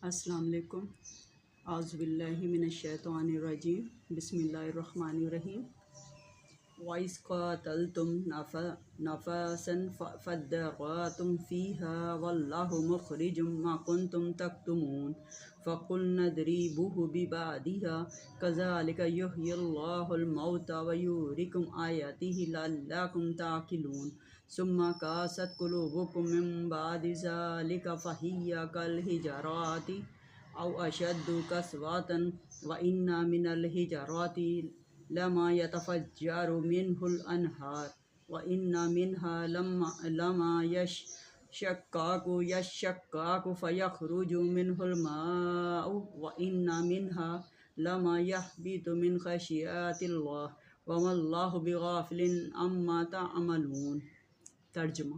السلام علیکم۔ اعوذ باللہ من الشیطان الرجیم، بسم اللہ الرحمن الرحیم۔ وَإِذْ قَاتَلْتُمْ نَفْسًا فَادَّارَأْتُمْ فِيهَا وَاللَّهُ مُخْرِجٌ مَا كُنْتُمْ تَكْتُمُونَ فَقُلْنَا اضْرِبُوهُ بِبَعْضِهَا كَذَلِكَ يُحْيِي اللَّهُ الْمَوْتَى وَيُرِيكُمْ آيَاتِهِ لَعَلَّكُمْ تَعْقِلُونَ ثُمَّ قَاسَتْ قُلُوبُكُم مِّن بَعْدِ ذَلِكَ فَهِيَ كَالْحِجَارَةِ أَوْ أَشَدُّ قَسْوَةً وَإِنَّ مِنَ الْحِجَارَةِ لَمَا يَتَفَجَّرُ مِنْهُ الْأَنْهَارُ وَإِنَّ مِنْهَا لَمَا يَشَّقَّقُ فَيَخْرُجُ مِنْهُ الْمَاءُ وَإِنَّ مِنْهَا لَمَا يَهْبِطُ مِنْ خَشْيَةِ اللَّهِ وَمَا اللَّهُ بِغَافِلٍ عَمَّا تَعْمَلُونَ۔ ترجمہ: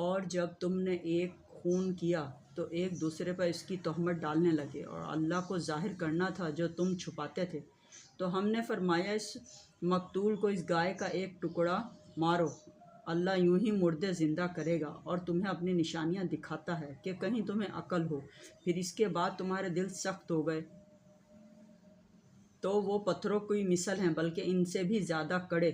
اور جب تم نے ایک خون کیا تو ایک دوسرے پر اس کی تہمت ڈالنے لگے اور اللہ کو ظاہر کرنا تھا جو تم چھپاتے تھے، تو ہم نے فرمایا اس مقتول کو اس گائے کا ایک ٹکڑا مارو، اللہ یوں ہی مردے زندہ کرے گا اور تمہیں اپنی نشانیاں دکھاتا ہے کہ کہیں تمہیں عقل ہو۔ پھر اس کے بعد تمہارے دل سخت ہو گئے تو وہ پتھروں کی مثل ہیں، بلکہ ان سے بھی زیادہ کڑے۔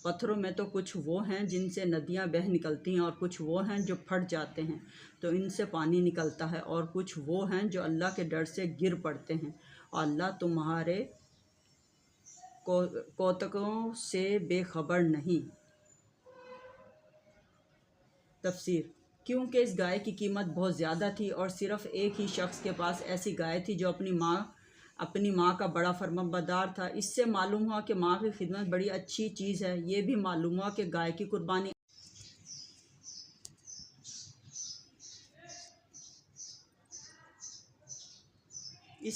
پتھروں میں تو کچھ وہ ہیں جن سے ندیاں بہہ نکلتی ہیں اور کچھ وہ ہیں جو پھٹ جاتے ہیں تو ان سے پانی نکلتا ہے، اور کچھ وہ ہیں جو اللہ کے ڈر سے گر پڑتے ہیں، اور اللہ تمہارے کوتکوں سے بے خبر نہیں۔ تفسیر: کیونکہ اس گائے کی قیمت بہت زیادہ تھی اور صرف ایک ہی شخص کے پاس ایسی گائے تھی جو اپنی ماں کا بڑا فرمانبردار تھا۔ اس سے معلوم ہوا کہ ماں کی خدمت بڑی اچھی چیز ہے۔ یہ بھی معلوم ہوا کہ گائے کی قربانی یہ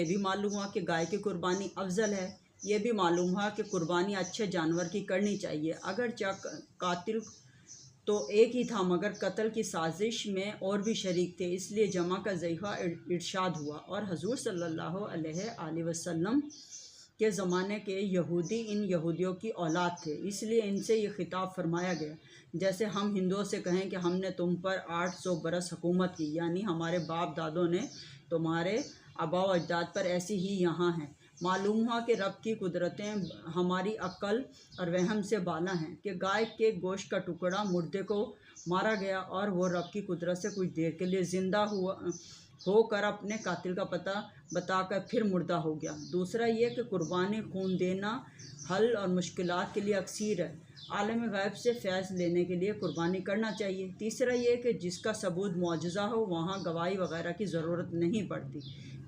بھی معلوم ہوا کہ گائے کی قربانی افضل ہے۔ یہ بھی معلوم ہوا کہ قربانی اچھے جانور کی کرنی چاہیے۔ اگرچہ قاتل تو ایک ہی تھا مگر قتل کی سازش میں اور بھی شریک تھے، اس لیے جمع کا ذریعہ ارشاد ہوا۔ اور حضور صلی اللہ علیہ وآلہ وسلم کے زمانے کے یہودی ان یہودیوں کی اولاد تھے، اس لیے ان سے یہ خطاب فرمایا گیا جیسے ہم ہندوؤں سے کہیں کہ ہم نے تم پر 800 برس حکومت کی، یعنی ہمارے باپ دادوں نے تمہارے آباء و اجداد پر ایسی ہی یہاں ہیں۔ معلوم ہوا کہ رب کی قدرتیں ہماری عقل اور وہم سے بالا ہیں کہ گائے کے گوشت کا ٹکڑا مردے کو مارا گیا اور وہ رب کی قدرت سے کچھ دیر کے لیے زندہ ہو کر اپنے قاتل کا پتہ بتا کر پھر مردہ ہو گیا۔ دوسرا یہ کہ قربانی خون دینا حل اور مشکلات کے لیے اکثیر ہے، عالم غیب سے فیض لینے کے لیے قربانی کرنا چاہیے۔ تیسرا یہ کہ جس کا ثبوت معجزہ ہو وہاں گواہی وغیرہ کی ضرورت نہیں پڑتی،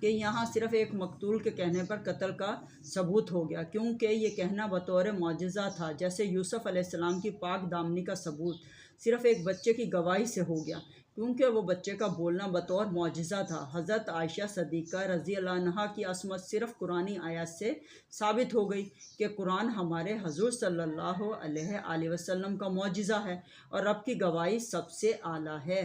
کہ یہاں صرف ایک مقتول کے کہنے پر قتل کا ثبوت ہو گیا، کیونکہ یہ کہنا بطور معجزہ تھا، جیسے یوسف علیہ السلام کی پاک دامنی کا ثبوت صرف ایک بچے کی گواہی سے ہو گیا، کیونکہ وہ بچے کا بولنا بطور معجزہ تھا۔ حضرت عائشہ صدیقہ رضی اللہ عنہا کی عصمت صرف قرآنی آیات سے ثابت ہو گئی کہ قرآن ہمارے حضور صلی اللہ علیہ وآلہ وسلم کا معجزہ ہے اور رب کی گواہی سب سے اعلیٰ ہے۔